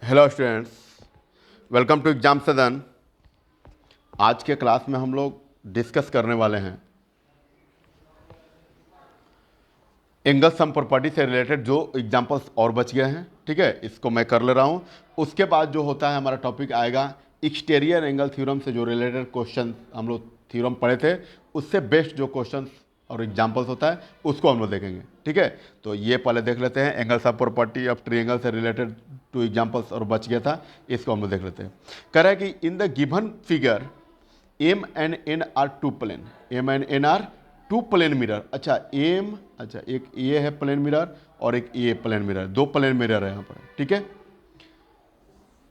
Hello students, welcome to exam Sadan. आज के class में हम लोग डिस्कस करने वाले हैं एंगल सम प्रॉपर्टी से रिलेटेड जो एग्जांपल्स और बच गए हैं। ठीक है, इसको मैं कर ले रहा हूं। उसके बाद जो होता है हमारा टॉपिक आएगा एक्सटीरियर एंगल थ्योरम से जो रिलेटेड क्वेश्चन हम लोग थ्योरम पढ़े थे, उससे बेस्ट जो क्वेश्चन और एग्जांपल्स होता है उसको हम लोग देखेंगे। ठीक है, तो ये पहले देख लेते हैं angle sum property of triangle से रिलेटेड टू एग्जांपल्स और बच गया था, इसको हम लोग देख लेते हैं। कह रहा है कि in the given figure M and N are two plane, M and N are two plane mirror. अच्छा एक ये है प्लेन मिरर और एक ये प्लेन मिरर, दो प्लेन मिरर है यहाँ पर। ठीक है,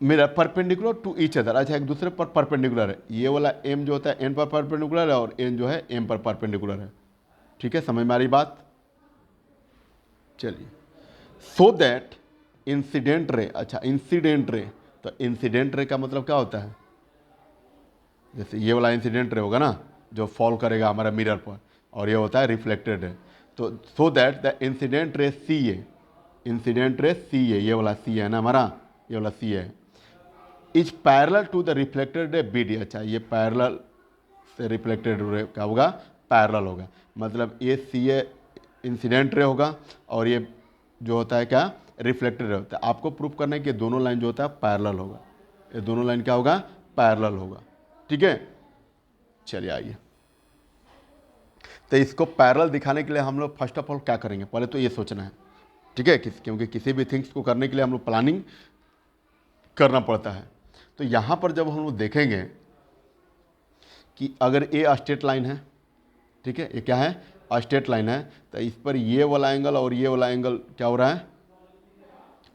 mirror perpendicular to each other. अच्छा, एक दूसरे पर परपेंडिकुलर है। ये वाला एम जो होता है एन पर परपेंडिकुलर है और एन जो है एम पर परपेंडिकुलर है। ठीक है, समझ में आ रही बात? चलिए, सो दैट इंसिडेंट रे। अच्छा, इंसिडेंट रे, तो इंसिडेंट रे का मतलब क्या होता है? जैसे ये वाला इंसिडेंट रे होगा ना, जो फॉल करेगा हमारा मिरर पर, और ये होता है रिफ्लेक्टेड रे। तो so that the incident ray C A, incident ray C ए, ये वाला सी है ना हमारा, ये वाला सी है, is parallel to the reflected ray B D. अच्छा, ये पैरेलल से रिफ्लेक्टेड रे क्या होगा? पैरेलल होगा। मतलब ये सी ए इंसिडेंट रे होगा और ये जो होता है क्या? रिफ्लेक्टेड रे होता है। आपको प्रूफ करना है कि दोनों लाइन जो होता है पैरेलल होगा। ये दोनों लाइन क्या होगा? पैरेलल होगा। ठीक है, चलिए आइए। तो इसको पैरेलल दिखाने के लिए हम लोग फर्स्ट ऑफ ऑल क्या करेंगे, पहले तो ये सोचना है। ठीक है, क्योंकि किसी भी थिंग्स को करने के लिए हम लोग प्लानिंग करना पड़ता है। तो यहाँ पर जब हम लोग देखेंगे कि अगर ये स्ट्रेट लाइन है, ठीक है, ये क्या है? स्ट्रेट लाइन है, तो इस पर ये वाला एंगल और ये वाला एंगल क्या हो रहा है?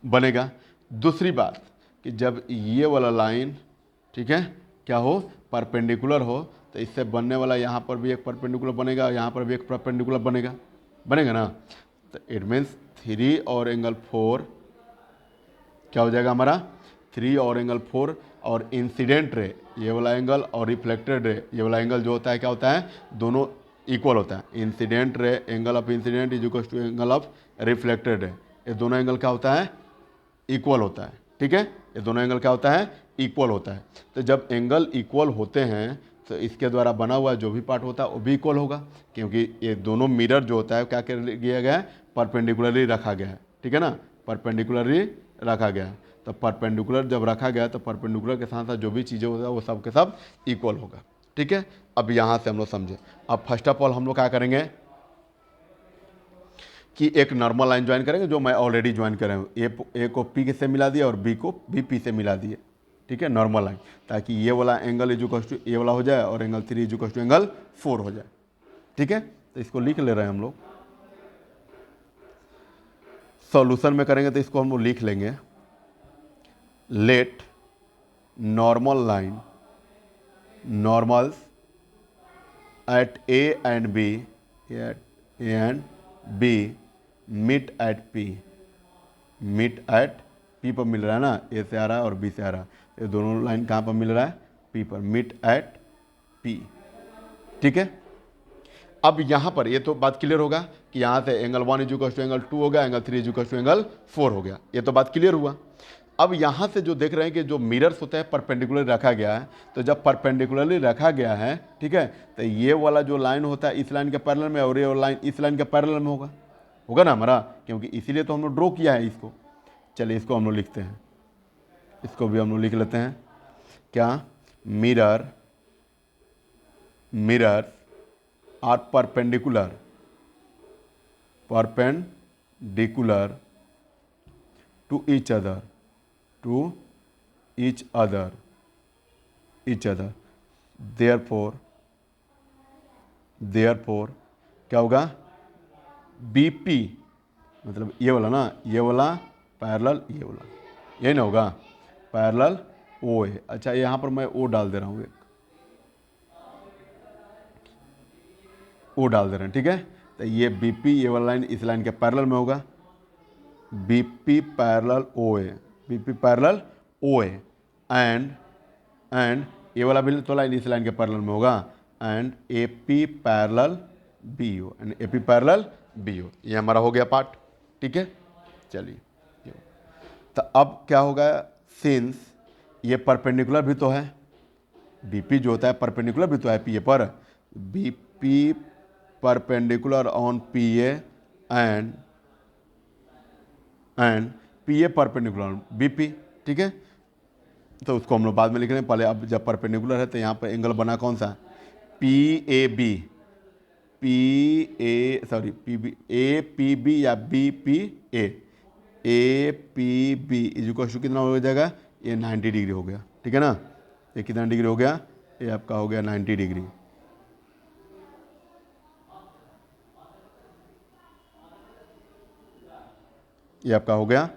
बनेगा। दूसरी बात कि जब ये वाला लाइन, ठीक है, क्या हो? परपेंडिकुलर हो, तो इससे बनने वाला यहाँ पर भी एक परपेंडिकुलर बनेगा, यहाँ पर भी एक परपेंडिकुलर बनेगा, बनेगा ना। तो इट मीन्स 3 और एंगल 4 क्या हो जाएगा हमारा? 3 और एंगल 4। और इंसिडेंट रे ये वाला एंगल और रिफ्लेक्टेड रे ये वाला एंगल जो होता है क्या होता है? दोनों इक्वल होता है। Incident ray, angle of incident is equal to angle of reflected ray, ये दोनों एंगल क्या होता है? इक्वल होता है। ठीक है, ये दोनों एंगल क्या होता है? इक्वल होता है। तो जब एंगल इक्वल होते हैं तो इसके द्वारा बना हुआ जो भी पार्ट होता है वो भी इक्वल होगा, क्योंकि ये दोनों मिरर जो होता है क्या कर दिया गया है? परपेंडिकुलरली रखा गया है। ठीक है ना, परपेंडिकुलरली रखा गया है। तो परपेंडिकुलर जब रखा गया तो परपेंडिकुलर के साथ साथ जो भी चीज़ें होता है वो सब के सब इक्वल होगा। ठीक है, अब यहाँ से हम लोग समझे। अब फर्स्ट ऑफ ऑल हम लोग क्या करेंगे कि एक नॉर्मल लाइन ज्वाइन करेंगे, जो मैं ऑलरेडी ज्वाइन कर रहा हूँ। ए को पी से मिला दिया और बी को भी पी से मिला दिए। ठीक है, नॉर्मल लाइन, ताकि ये वाला एंगल इजुकल्स टू ये वाला हो जाए और एंगल 3 इजुकल्स टू एंगल 4 हो जाए। ठीक है, तो इसको लिख ले रहे हैं हम लोग। सॉल्यूशन में करेंगे तो इसको हम लोग लिख लेंगे, let normal line normals at A and B, at A and B meet at P, meet at P पर मिल रहा है ना, ए से आ रहा है और बी से आ रहा है। ये दोनों लाइन कहाँ पर मिल रहा है? पी पर, मीट एट पी। ठीक है, अब यहाँ पर ये तो बात क्लियर होगा कि यहाँ से एंगल 1 इजुकल टू एंगल 2 हो गया, एंगल 3 इजुकल टू एंगल 4 हो गया। ये तो बात क्लियर हुआ। अब यहाँ से जो देख रहे हैं कि जो मिरर्स होता है परपेंडिकुलर रखा गया है, तो जब परपेंडिकुलरली रखा गया है, ठीक है, तो ये वाला जो लाइन होता है इस लाइन के पैरेलल में और ये वाला लाइन इस लाइन के पैरेलल में होगा, होगा ना हमारा, क्योंकि इसीलिए तो हम लोग ड्रॉ किया है इसको। चलिए इसको हम लोग लिखते हैं, इसको भी हम लोग लिख लेते हैं। क्या? Mirror, mirror are perpendicular, perpendicular to each other, to each other, each other. Therefore, therefore क्या होगा? बीपी, मतलब ये वाला ना, ये वाला पैरेलल ये वाला, ये ना होगा पैरेलल ओ है। अच्छा, यहाँ पर मैं ओ डाल दे रहा हूँ, एक ओ डाल दे रहे हैं। ठीक है, तो ये बीपी ये वाला लाइन इस लाइन के पैरेलल में होगा, BP parallel O A, BP parallel O A, and ये वाला भी तो लाइन इस लाइन के पैरेलल में होगा, and AP parallel B O, and AP parallel B O. ये हमारा हो गया पार्ट। ठीक है, चलिए, तो अब क्या होगा? सिंस ये परपेंडिकुलर भी तो है, बीपी जो होता है परपेंडिकुलर भी तो है पीए पर, BP perpendicular on PA and PA perpendicular on BP, ठीक है। तो उसको हम लोग बाद में लिख रहे हैं, पहले अब जब परपेंडिकुलर है तो यहाँ पर एंगल बना कौन सा, P A B, A P B या B P A P B is equal to कितना हो जाएगा, ये 90 डिग्री हो गया, ठीक है ना। ये कितना डिग्री हो गया, ये आपका हो गया 90 डिग्री। ये आपका हो गया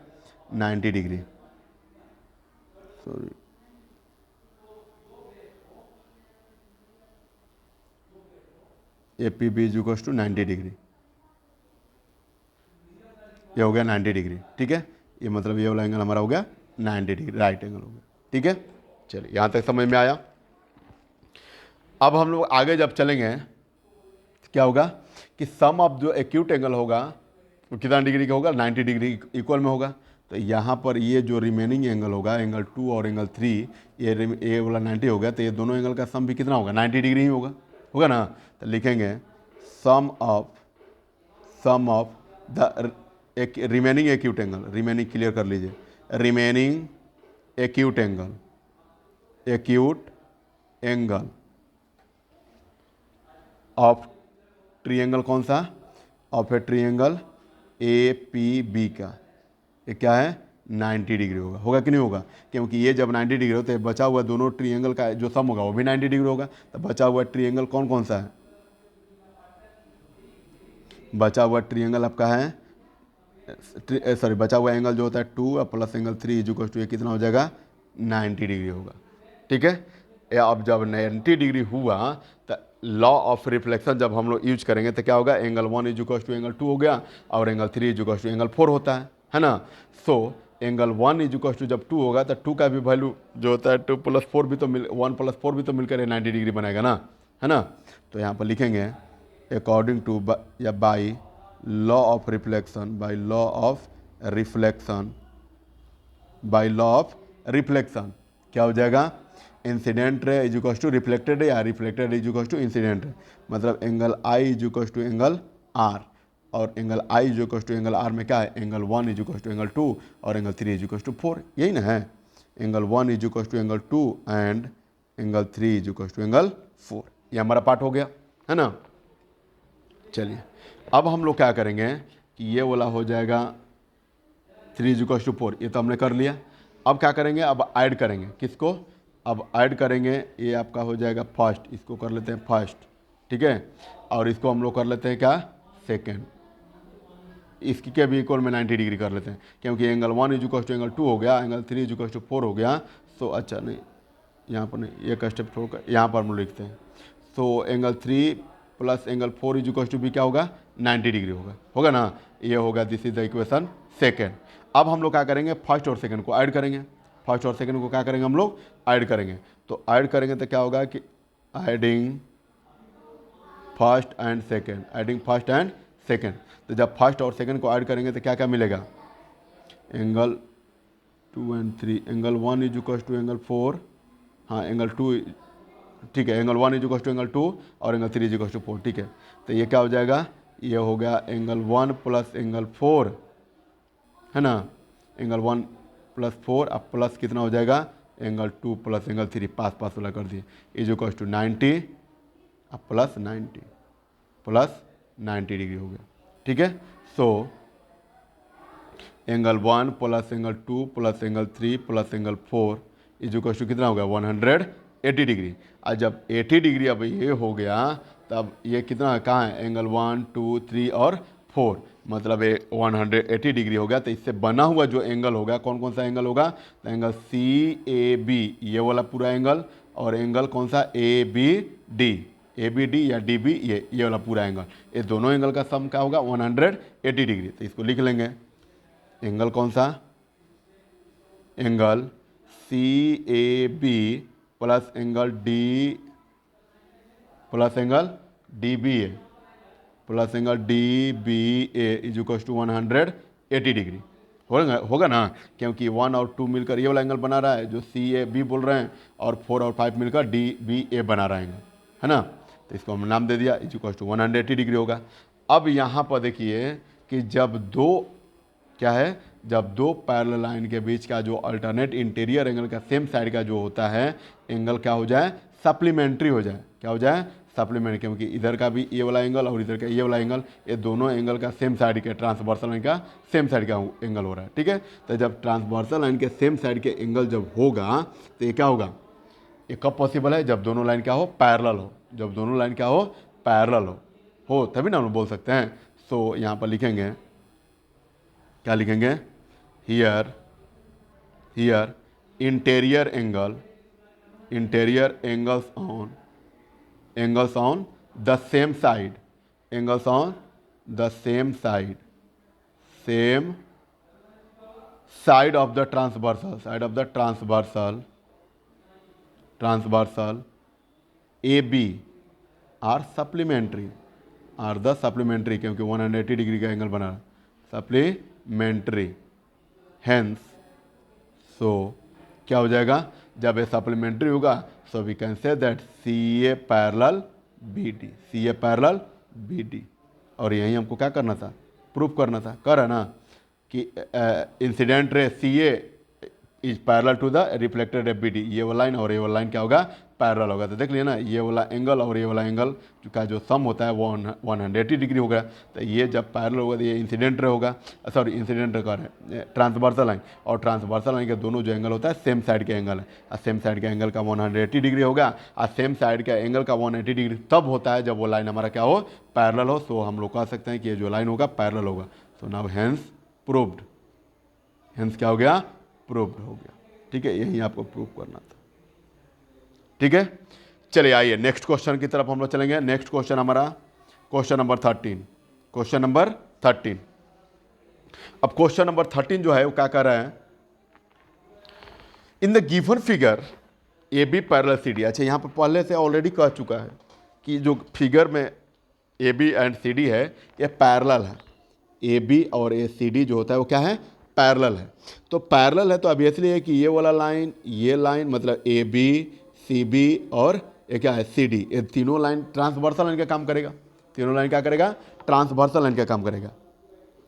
90 degree, sorry A P B is equal to 90 degree, ये हो गया 90 डिग्री, ठीक है। ये मतलब ये वाला एंगल हमारा हो गया 90 डिग्री, राइट एंगल हो गया, ठीक है। चलिए यहाँ तक समझ में आया। अब हम लोग आगे जब चलेंगे तो क्या होगा कि सम ऑफ जो एक्यूट एंगल होगा वो कितना डिग्री का होगा, 90 डिग्री इक्वल में होगा। तो यहाँ पर ये जो रिमेनिंग एंगल होगा, एंगल 2 और एंगल 3, ये वाला 90 हो गया, तो ये दोनों एंगल का सम भी कितना होगा, 90 डिग्री ही होगा, होगा ना। तो लिखेंगे sum of the remaining acute angle, remaining clear कर लीजिए, remaining acute angle of triangle कौन सा, of a triangle A P B का, ये क्या है 90 डिग्री होगा, होगा कि नहीं होगा, क्योंकि ये जब 90 डिग्री होता है बचा हुआ दोनों ट्रायंगल का जो सम होगा वो भी 90 डिग्री होगा। तो बचा हुआ ट्रायंगल कौन कौन सा है, बचा हुआ ट्रायंगल आपका है, सॉरी बचा हुआ एंगल जो होता है 2 plus angle 3 is equal to ये कितना हो जाएगा 90 डिग्री होगा, ठीक है। अब जब 90 डिग्री हुआ तो लॉ ऑफ रिफ्लेक्शन जब हम लोग यूज करेंगे तो क्या होगा, angle 1 is equal to angle 2 हो गया और angle 3 is equal to angle 4 होता है ना। So angle 1 is equal to जब 2 होगा तो 2 का भी वैल्यू जो होता है 2 प्लस 4 भी तो 1 प्लस 4 भी तो मिलकर 90 डिग्री बनाएगा ना, है ना। तो यहाँ पर लिखेंगे अकॉर्डिंग टू या by law of reflection, by law of reflection क्या हो जाएगा, incident ray is equal to reflected ray या reflected is equal to incident ray, मतलब angle I is equal to angle R, और angle I is equal to angle R में क्या है, angle 1 is equal to angle 2 और angle 3 is equal to 4, यही ना है, angle 1 is equal to angle 2 and angle 3 is equal to angle 4, ये हमारा पार्ट हो गया, है ना। चलिए अब हम लोग क्या करेंगे कि ये वाला हो जाएगा 3 इज इक्वल टू 4, ये तो हमने कर लिया। अब क्या करेंगे, अब ऐड करेंगे किसको, अब ऐड करेंगे, ये आपका हो जाएगा फर्स्ट, इसको कर लेते हैं फर्स्ट, ठीक है, और इसको हम लोग कर लेते हैं क्या सेकेंड, इसकी के भी इक्वल में 90 डिग्री कर लेते हैं, क्योंकि angle 1 is equal to angle 2 हो गया, एंगल 3 इज इक्वल टू 4 हो गया। सो अच्छा नहीं, यहाँ पर नहीं, एक स्टेप छोड़कर यहाँ पर हम लोग लिखते हैं। So angle 3 plus angle 4 is equal to भी क्या होगा 90 डिग्री होगा, होगा ना, ये होगा, this is the equation second. अब हम लोग क्या करेंगे, फर्स्ट और सेकंड को ऐड करेंगे, फर्स्ट और सेकंड को क्या करेंगे हम लोग ऐड करेंगे। तो ऐड करेंगे तो क्या होगा कि adding first and second, adding first and second, तो जब फर्स्ट और सेकंड को ऐड करेंगे तो क्या क्या मिलेगा, angle 2 and 3, angle 1 is equal to angle 4, हाँ एंगल 2, ठीक है, angle 1 is equal to angle 2 और एंगल 3 इज इक्वल टू 4, ठीक है। तो ये क्या हो जाएगा, ये हो गया एंगल 1 प्लस एंगल 4, है ना, एंगल 1 प्लस 4, अब प्लस कितना हो जाएगा एंगल 2 प्लस एंगल 3, पास पास वाला कर दिए, इज इक्वल टू 90, अब प्लस 90 डिग्री हो गया, ठीक है। So angle 1 plus angle 2 plus angle 3 plus angle 4 is equal to कितना हो गया 180 डिग्री। और जब 80 डिग्री अब ये हो गया तब ये कितना कहाँ है, एंगल 1 2 3 और 4, मतलब ये 180 डिग्री हो गया। तो इससे बना हुआ जो एंगल होगा कौन कौन सा एंगल होगा, तो एंगल सी ए बी, ये वाला पूरा एंगल, और एंगल कौन सा ए बी डी या डी बी, ये वाला पूरा एंगल, ये दोनों एंगल का सम क्या होगा 180 डिग्री। तो इसको लिख लेंगे, एंगल कौन सा, angle C A B plus angle D B A plus angle D B A is equal to 180 degree, होगा ना, क्योंकि 1 और 2 मिलकर ये वाला एंगल बना रहा है जो सी ए बी बोल रहे हैं, और 4 और 5 मिलकर डी बी ए बना रहा है ना। तो इसको हम नाम दे दिया, इज इक्वल टू 180 डिग्री होगा। अब यहाँ पर देखिए कि जब दो क्या है, जब दो पैरेलल लाइन के बीच का जो अल्टरनेट इंटीरियर एंगल का सेम साइड का जो होता है एंगल क्या हो जाए, सप्लीमेंट्री हो जाए। क्या हो जाए, सप्लीमेंट्री, क्योंकि इधर का भी ये वाला एंगल और इधर का ये वाला एंगल, ये दोनों एंगल का सेम साइड के ट्रांसवर्सल लाइन का सेम साइड का एंगल हो रहा है। ठीक है, तो जब ट्रांसवर्सल लाइन के सेम साइड के एंगल जब होगा तो ये क्या होगा, ये कब पॉसिबल है, जब दोनों लाइन क्या हो, पैरेलल हो। जब दोनों लाइन क्या हो, पैरेलल हो तभी ना हम बोल सकते हैं। सो यहाँ पर लिखेंगे, क्या लिखेंगे, here interior angles on the same side, angles on the same side of the transversal A B are the supplementary, क्योंकि 180 डिग्री का एंगल बना, सप्लीमेंट्री। हेंस सो क्या हो जाएगा, जब ये सप्लीमेंट्री होगा so we can say that C A parallel B D. और यही हमको क्या करना था, प्रूफ करना था, कर है ना, कि incident ray C A is parallel to the reflected ray B D. ये वाला लाइन और ये वाला लाइन क्या होगा, पैरेलल होगा। तो देख लिया ना, ये वाला एंगल और ये वाला एंगल का जो सम होता है वो 180 डिग्री होगा। तो ये जब पैरेलल होगा तो ये इंसिडेंट रे होगा, सॉरी इंसिडेंट रे का ट्रांसवर्सल लाइन, और ट्रांसवर्सल लाइन के दोनों जो एंगल होता है सेम साइड के एंगल है, और सेम साइड के एंगल का 180 डिग्री होगा। और सेम साइड के एंगल का 180 डिग्री तब होता है जब वो लाइन हमारा क्या हो, पैरेलल हो। सो हम लोग कह सकते हैं कि ये जो लाइन होगा पैरेलल होगा। So now hence proved, hence क्या हो गया, प्रूव्ड हो गया। ठीक है, यही आपको प्रूव करना था। ठीक है, चलिए आइए नेक्स्ट क्वेश्चन की तरफ हम लोग चलेंगे। नेक्स्ट क्वेश्चन हमारा क्वेश्चन नंबर 13। अब क्वेश्चन नंबर 13 जो है वो क्या कर रहा है, in the given figure A B parallel C D. अच्छा, यहाँ पर पहले से ऑलरेडी कह चुका है कि जो फिगर में A B and C D है ये पैरेलल है। ए बी और ए सी डी जो होता है वो क्या है, पैरेलल है। तो पैरेलल है तो ऑब्वियसली है कि ये वाला लाइन, ये लाइन, मतलब ए बी सी बी और ये क्या है सी डी, ये तीनों लाइन ट्रांसवर्सल लाइन का काम करेगा। तीनों लाइन क्या करेगा, ट्रांसवर्सल लाइन का काम करेगा,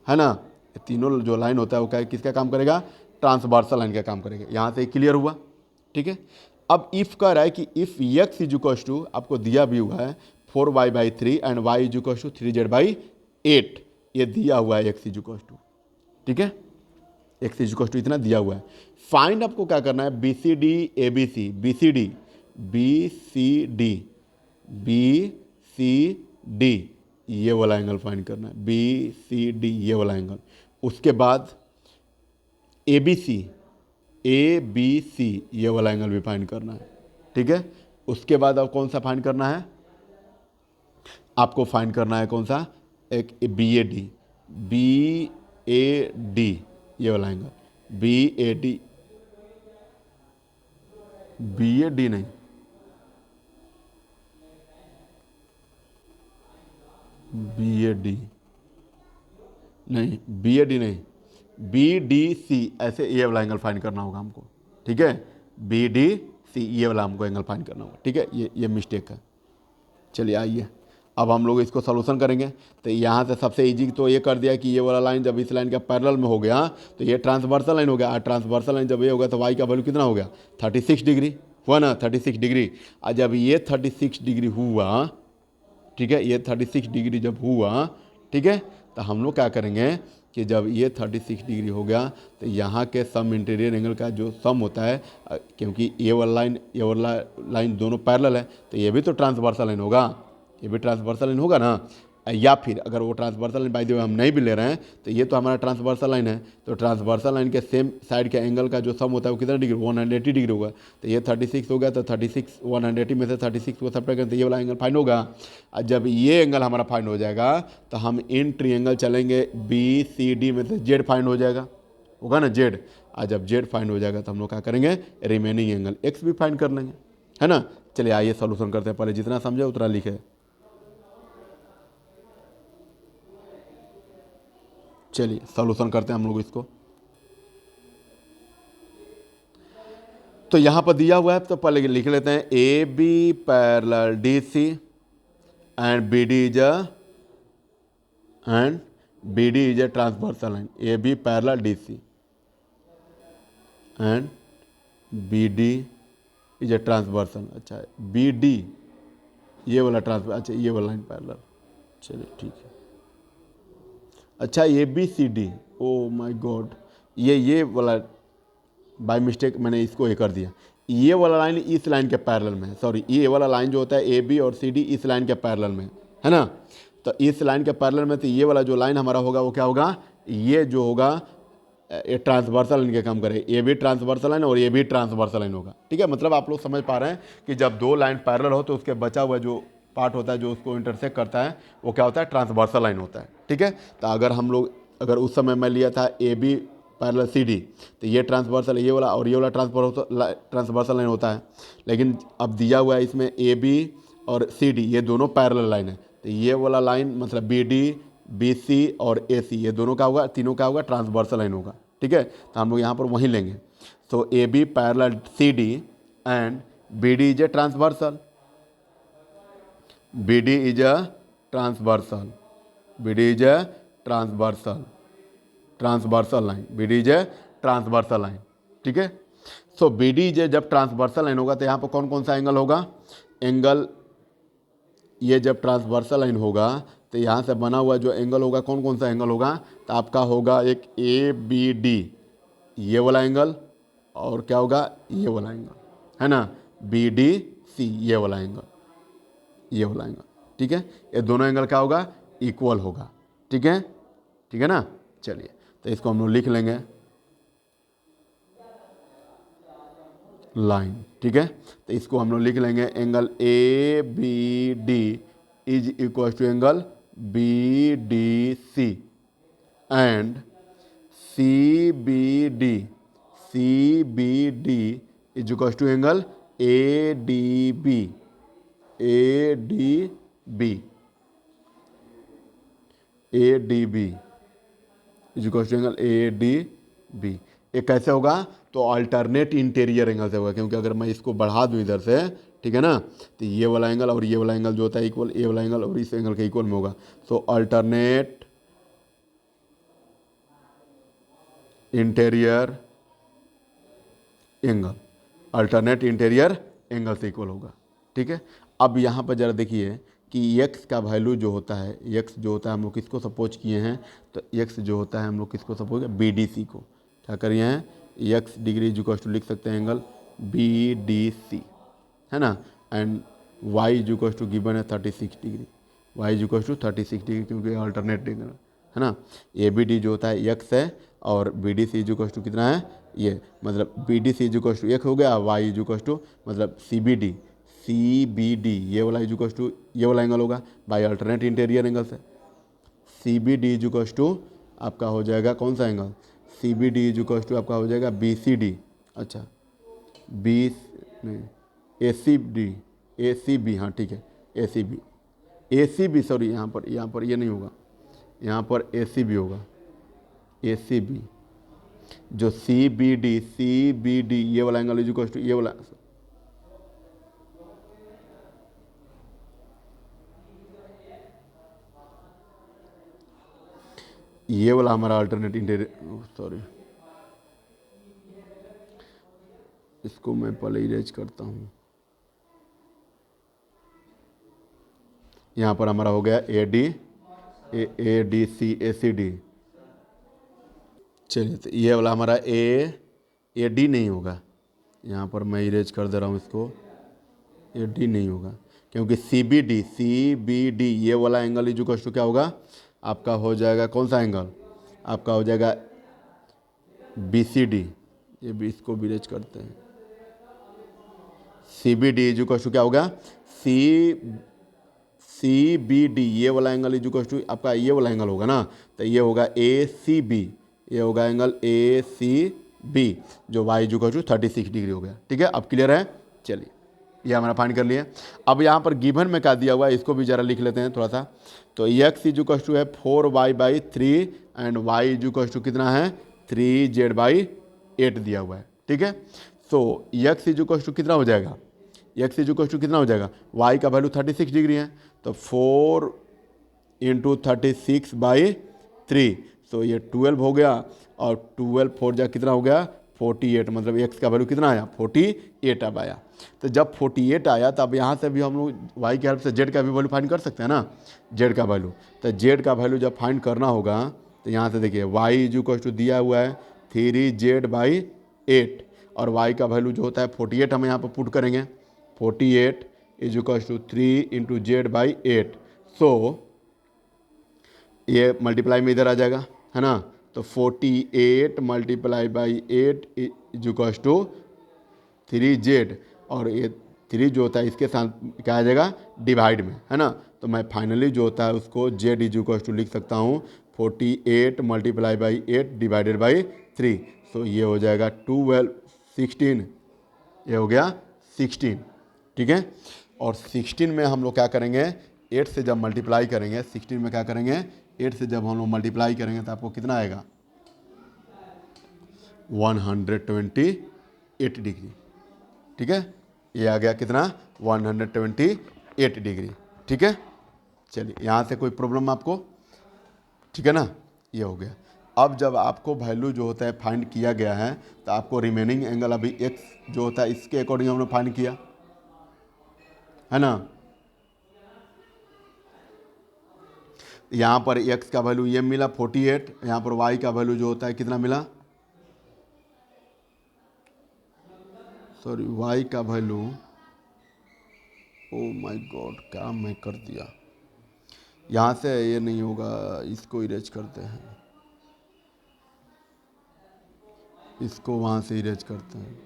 है ना। ये तीनों जो लाइन होता है वो क्या, किसका काम करेगा, ट्रांसवर्सल लाइन का काम करेगा। यहाँ से क्लियर हुआ। ठीक है, अब इफ कह रहा है कि if X is equal to, आपको दिया भी हुआ है 4y/3 and y is equal to 3z/8, ये दिया हुआ है एक्स इज इक्वल टू। ठीक है, एक्स इज इक्वल टू इतना दिया हुआ है। फाइंड आपको क्या करना है, B C D A B C, B C D ये वाला एंगल फाइंड करना है, बी सी डी ये वाला एंगल। उसके बाद ए बी सी ये वाला एंगल भी फाइंड करना है। ठीक है, उसके बाद अब कौन सा फाइंड करना है, आपको फाइंड करना है कौन सा, एक बी ए डी ये वाला एंगल, बी ए डी नहीं, बी डी सी, ऐसे ये वाला एंगल फाइंड करना होगा हमको। ठीक है, बी डी सी ये वाला हमको एंगल फाइंड करना होगा। ठीक है, ये मिस्टेक है। चलिए आइए अब हम लोग इसको सॉल्यूशन करेंगे। तो यहाँ से सबसे इजी तो ये कर दिया कि ये वाला लाइन जब इस लाइन का पैरेलल में हो गया तो ये ट्रांसवर्सल लाइन हो गया, और ट्रांसवर्सल लाइन जब ये होगा तो वाई का वैल्यू कितना हो गया, 36 डिग्री हुआ ना, 36 डिग्री। और जब ये 36 डिग्री हुआ, ठीक है, ये 36 डिग्री जब हुआ, ठीक है, तो हम लोग क्या करेंगे कि जब ये 36 डिग्री हो गया तो यहाँ के सम इंटीरियर एंगल का जो सम होता है, क्योंकि ये वाला लाइन दोनों पैरेलल है तो ये भी तो ट्रांसवर्सल लाइन होगा, ये भी ट्रांसवर्सल लाइन होगा ना। या फिर अगर वो transversal line by the way हम नहीं भी ले रहे हैं तो ये तो हमारा ट्रांसवर्सल लाइन है, तो ट्रांसवर्सल लाइन के सेम साइड के एंगल का जो सम होता है वो कितना डिग्री, 180 डिग्री होगा। तो ये 36 हो गया, तो 36 180 में से 36 को सब्ट्रैक्ट करें तो ये वाला एंगल फाइंड होगा। और जब ये एंगल हमारा फाइंड हो जाएगा तो हम इन ट्रायंगल चलेंगे, बी सी डी में से जेड फाइंड हो जाएगा, होगा ना जेड। और जब जेड फाइंड हो जाएगा तो हम लोग क्या करेंगे, रिमेनिंग एंगल एक्स भी फाइंड कर लेंगे, है ना। चलिए आइए सॉल्यूशन करते हैं, पहले जितना समझे उतना लिखे। चलिए सॉल्यूशन करते हैं हम लोग इसको। तो यहाँ पर दिया हुआ है, तो पहले लिख लेते हैं A B parallel D C and B D is a transversal line. A B parallel D C and B D is a transversal. अच्छा, बी डी ये वाला ट्रांसफर, अच्छा ये वाला लाइन पैरेलल, चलिए ठीक है। अच्छा A B C D, oh my god, ये वाला बाय मिस्टेक मैंने इसको ये कर दिया। ये वाला लाइन इस लाइन के पैरेलल में है, सॉरी ये वाला लाइन जो होता है ए बी और सी डी इस लाइन के पैरेलल में है ना। तो इस लाइन के पैरेलल में, तो ये वाला जो लाइन हमारा होगा वो क्या होगा, ये जो होगा ये ट्रांसवर्सल लाइन के काम करे, ये भी ट्रांसवर्सल लाइन और ये भी ट्रांसवर्सल लाइन होगा। ठीक है, मतलब आप लोग समझ पा रहे हैं कि जब दो लाइन पैरेलल हो तो उसके बचा हुआ जो पार्ट होता है जो उसको इंटरसेक्ट करता है वो क्या होता है, ट्रांसवर्सल लाइन होता है। ठीक है, तो अगर हम लोग अगर उस समय मैं लिया था A B parallel C D, तो ये ट्रांसवर्सल ये वाला और ये वाला ट्रांसवर्सल लाइन होता है। लेकिन अब दिया हुआ है इसमें ए बी और सी डी ये दोनों पैरेलल लाइन है, तो ये वाला लाइन मतलब बी डी बी सी और ए सी ये दोनों का होगा, तीनों का होगा ट्रांसवर्सल लाइन होगा। ठीक है, तो हम लोग यहाँ पर वहीं लेंगे। So A B parallel C D and B D is a transversal, B D is a transversal, B D is a transversal line, B D is a transversal line. ठीक है, सो बी डी इज जब transversal line होगा तो यहाँ पर कौन कौन सा एंगल होगा, एंगल ये जब ट्रांसवर्सल लाइन होगा तो यहाँ से बना हुआ जो एंगल होगा कौन कौन सा एंगल होगा, तो आपका होगा एक ए बी डी ये वाला एंगल और क्या होगा ये वाला एंगल है ना, बी डी सी ये वाला एंगल, ये वाला एंगल। ठीक है, ये दोनों एंगल क्या होगा, इक्वल होगा। ठीक है, ठीक है ना। चलिए तो इसको हम लोग लिख लेंगे लाइन। ठीक है, तो इसको हम लोग लिख लेंगे angle A B D is equal to angle B D C and C B D is equal to angle A D B is equal to angle A D B. ये कैसे होगा, तो अल्टरनेट इंटीरियर एंगल से होगा, क्योंकि अगर मैं इसको बढ़ा दूँ इधर से, ठीक है ना, तो ये वाला एंगल और ये वाला एंगल जो होता है इक्वल, ये वाला एंगल और इस एंगल के इक्वल में होगा। So alternate interior angle, alternate interior angle से इक्वल होगा। ठीक है, अब यहाँ पर ज़रा देखिए कि x का वैल्यू जो होता है, x जो होता है हम लोग किसको सपोज किए हैं, तो x जो होता है हम लोग किसको सपोज बी डी सी को क्या करिए हैं, x degree is equal to लिख सकते हैं एंगल बी डी सी है ना, and y is equal to given है 36 degree, y is equal to 36 degree क्योंकि अल्टरनेट एंगल है ना। ए बी डी जो होता है x है और B D C is equal to कितना है, ये मतलब B D C is equal to 1 हो गया, y इज इक्वल टू मतलब सी बी डी ये वाला इज इक्वल टू ये वाला एंगल होगा बाय अल्टरनेट इंटीरियर एंगल से। C B D is equal to आपका हो जाएगा कौन सा angle, C B D is equal to आपका हो जाएगा बी सी डी, अच्छा बी नहीं ए सी बी हाँ ठीक है ए सी बी सॉरी यहाँ पर ये नहीं होगा, यहाँ पर ए सी बी होगा, ए सी बी जो सी बी डी ये वाला एंगल इज इक्वल टू ये वाला, ये वाला हमारा अल्टरनेट इंटीरियर, सॉरी इसको मैं पहले इरेज करता हूँ। यहाँ पर हमारा हो गया A D C A C D. चलिए तो ये वाला हमारा ए डी नहीं होगा, यहाँ पर मैं इरेज कर दे रहा हूँ इसको, ए डी नहीं होगा क्योंकि सी बी डी ये वाला एंगल इज इक्वल टू क्या होगा आपका हो जाएगा कौन सा एंगल, आपका हो जाएगा बी सी डी, ये भी इसको इरेज करते हैं, C B D is equal to क्या होगा सी बी डी ये वाला एंगल इज इक्वल टू आपका ये वाला एंगल होगा ना, तो ये होगा ए सी बी, ये होगा एंगल ए सी बी जो Y is equal to 36 degree हो गया। ठीक है, अब क्लियर है। चलिए ये हमारा फाइंड कर लिया। अब यहाँ पर गिवन में क्या दिया हुआ है इसको भी ज़रा लिख लेते हैं थोड़ा सा। तो एक्स इज इक्वल टू है 4y/3 and y is equal to कितना है 3z/8 दिया हुआ है। ठीक है, so X is equal to कितना हो जाएगा, एक्स इज इक्वल टू कितना हो जाएगा, वाई का वैल्यू 36 डिग्री है, तो 4 इंटू 36/3, सो ये 12 हो गया, और 12 4 जा कितना हो गया 48, मतलब एक्स का वैल्यू कितना आया 48 अब आया। तो जब 48 आया तब यहाँ से भी हम लोग वाई की हेल्प से जेड का भी वैल्यू फाइंड कर सकते हैं ना, जेड का वैल्यू। तो जेड का वैल्यू जब फाइंड करना होगा तो यहाँ से देखिए वाई इज इक्वल टू दिया हुआ है 3z/8, और वाई का वैल्यू जो होता है 48 हम यहाँ पर पुट करेंगे, 48 is equal to 3 into z/8, so ये मल्टीप्लाई में इधर आ जाएगा, है ना। तो 48 multiply by 8 is equal to 3z, और ये 3 जो होता है इसके साथ क्या आ जाएगा डिवाइड में, है ना। तो मैं फाइनली जो होता है उसको z इज इक्वल टू लिख सकता हूँ 48 मल्टीप्लाई बाई 8 डिवाइडेड बाई 3, सो ये हो जाएगा 16, ये हो गया 16, ठीक है। और 16 में हम लोग क्या करेंगे, 8 से जब मल्टीप्लाई करेंगे, 16 में क्या करेंगे 8 से जब हम लोग मल्टीप्लाई करेंगे तो आपको कितना आएगा 128 डिग्री, ठीक है। ये आ गया कितना 128 डिग्री, ठीक है। चलिए यहाँ से कोई प्रॉब्लम आपको, ठीक है ना, ये हो गया। अब जब आपको वैल्यू जो होता है फाइंड किया गया है तो आपको रिमेनिंग एंगल अभी एक्स जो होता है इसके अकॉर्डिंग हमने फाइंड किया, है ना। यहाँ पर x का वैल्यू ये मिला 48, यहाँ पर y का वैल्यू जो होता है कितना मिला, सॉरी y का वैल्यू, ओ माय गॉड क्या मैं कर दिया, यहाँ से ये नहीं होगा, इसको इरेज करते हैं, इसको वहाँ से इरेज करते हैं,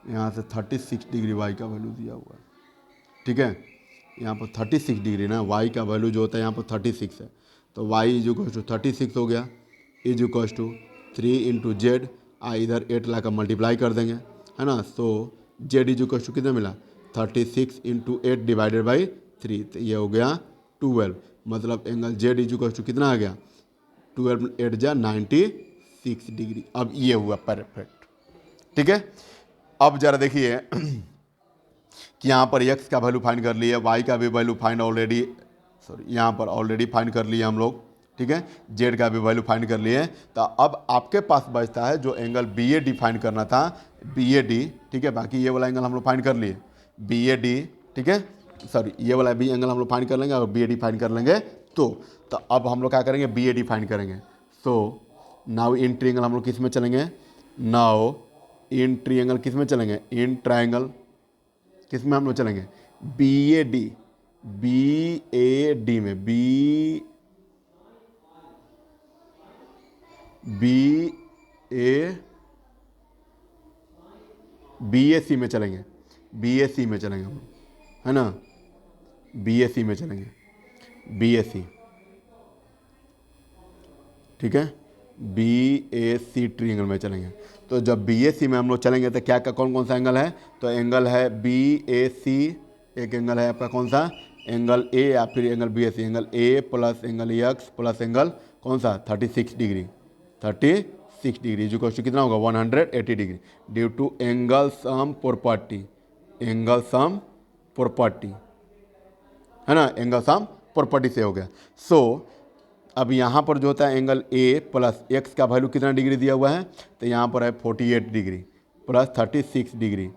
यहाँ से 36 डिग्री y का वैल्यू दिया हुआ है, ठीक है। यहाँ पर 36 डिग्री ना, y का वैल्यू जो होता है यहाँ पर 36 है, तो y इज इक्वल टू 36 हो गया, is equal to 3 into Z, इधर 8 ला कर मल्टीप्लाई कर देंगे, है ना। So Z is equal to कितना मिला 36 इंटू 8 डिवाइडेड बाई 3, तो ये हो गया 12, मतलब angle Z is equal to कितना आ गया 12 8 जा 96 डिग्री। अब ये हुआ परफेक्ट, ठीक है। अब जरा देखिए कि यहाँ पर x का वैल्यू फाइंड कर लिए, y का भी वैल्यू फाइंड ऑलरेडी, सॉरी यहाँ पर ऑलरेडी फाइंड कर लिए हम लोग, ठीक है। z का भी वैल्यू फाइंड कर लिए, तो अब आपके पास बचता है जो एंगल BAD फाइंड करना था, BAD, ठीक है। बाकी ये वाला एंगल हम लोग फाइंड कर लिए BAD, ठीक है, सॉरी ये वाला भी एंगल हम लोग फाइंड कर लेंगे और BAD फाइंड कर लेंगे, तो अब हम लोग क्या करेंगे BAD फाइंड करेंगे। सो नाउ इन ट्रायंगल हम लोग किस में चलेंगे, नाउ इन ट्रायंगल किस में चलेंगे, इन ट्रायंगल किस में हम लोग चलेंगे BAD, BAD में BAC में चलेंगे, BAC में चलेंगे हम लोग, है ना, BAC में चलेंगे, BAC, ठीक है, BAC ट्रायंगल में चलेंगे। तो जब BAC में हम लोग चलेंगे तो क्या कौन कौन सा एंगल है, तो एंगल है BAC, एक एंगल है आपका कौन सा एंगल A या फिर angle BAC, angle A plus angle x plus angle कौन सा 36 degree, 36 degree is equal to कितना होगा 180 degree, due to angle sum property, angle sum property, है ना, एंगल सम प्रॉपर्टी से हो गया। सो अब यहाँ पर जो होता है एंगल A प्लस x का वैल्यू कितना डिग्री दिया हुआ है, तो यहाँ पर है 48 degree plus 36 degree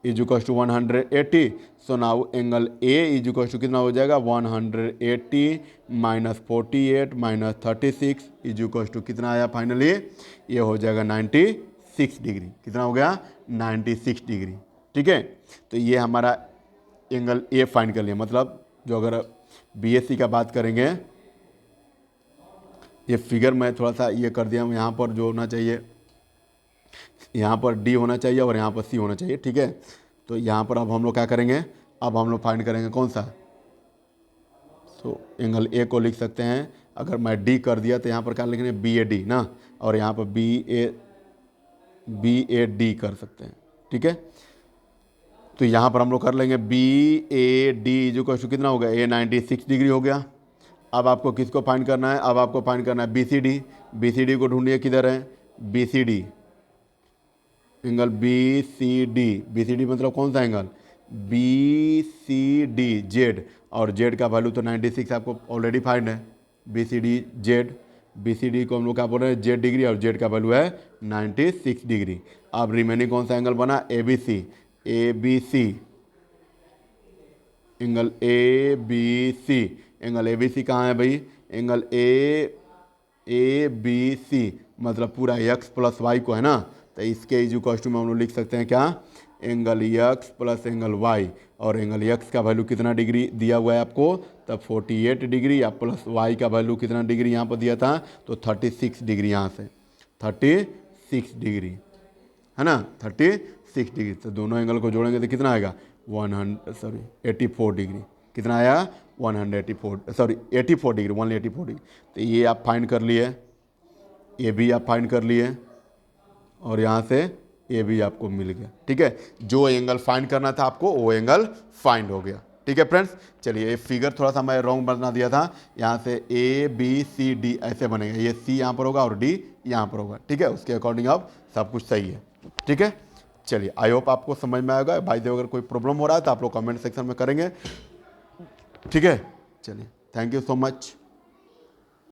is equal to 180, so now angle A is equal to कितना हो जाएगा 180 minus 48 minus 36 is equal to कितना आया फाइनली, ये हो जाएगा 96 डिग्री, कितना हो गया 96 डिग्री, ठीक है। तो ये हमारा एंगल A फाइंड कर लिया, मतलब जो अगर BAC का बात करेंगे, ये फिगर मैं थोड़ा सा ये कर दिया हूँ, यहाँ पर जो होना चाहिए यहाँ पर D होना चाहिए और यहाँ पर C होना चाहिए, ठीक है। तो यहाँ पर अब हम लोग क्या करेंगे, अब हम लोग फाइंड करेंगे कौन सा, तो एंगल A को लिख सकते हैं, अगर मैं D कर दिया तो यहाँ पर क्या लिखेंगे BAD ना, और यहाँ पर BAD कर सकते हैं, ठीक है। तो यहाँ पर हम लोग कर लेंगे BAD जो क्वेश्चन कितना हो गया, ये 96 डिग्री हो गया। अब आपको किसको फाइंड करना है, अब आपको फाइंड करना है BCD, BCD को ढूंढिए किधर है, BCD angle B C D मतलब कौन सा angle, B C D Z, और जेड का वैल्यू तो 96 आपको ऑलरेडी फाइंड है, B C D Z, B C D को हम लोग क्या बोल रहे हैं, जेड डिग्री, और जेड का वैल्यू है 96 डिग्री। अब रिमेनिंग कौन सा एंगल बना, A B C, angle A B C, angle A B C कहाँ है भाई, एंगल ए बी सी मतलब पूरा एक्स प्लस वाई को है ना, तो इसके इज इक्वल टू में हम लोग लिख सकते हैं क्या, angle X plus angle Y, और एंगल एक्स का वैल्यू कितना डिग्री दिया हुआ है आपको, तब 48 डिग्री, या प्लस वाई का वैल्यू कितना डिग्री यहाँ पर दिया था, तो 36 डिग्री, यहाँ से 36 डिग्री है ना, 36 डिग्री। तो दोनों एंगल को जोड़ेंगे तो कितना आएगा, 84 डिग्री, कितना आया 84 डिग्री, 184 डिग्री। तो ये आप फाइंड कर लिए, ये भी आप फाइंड कर लिए, और यहाँ से ये भी आपको मिल गया। ठीक है, जो एंगल फाइंड करना था आपको वो एंगल फाइंड हो गया। ठीक है फ्रेंड्स, चलिए ये फिगर थोड़ा सा मैं रॉन्ग बना दिया था, यहाँ से ए बी सी डी ऐसे बनेगा, ये सी यहाँ पर होगा और डी यहाँ पर होगा। ठीक है, उसके अकॉर्डिंग अब सब कुछ सही है। ठीक है, चलिए आई होप आपको समझ में आएगा। भाई देव अगर कोई प्रॉब्लम हो रहा है तो आप लोग कमेंट सेक्शन में करेंगे। ठीक है, चलिए थैंक यू सो मच।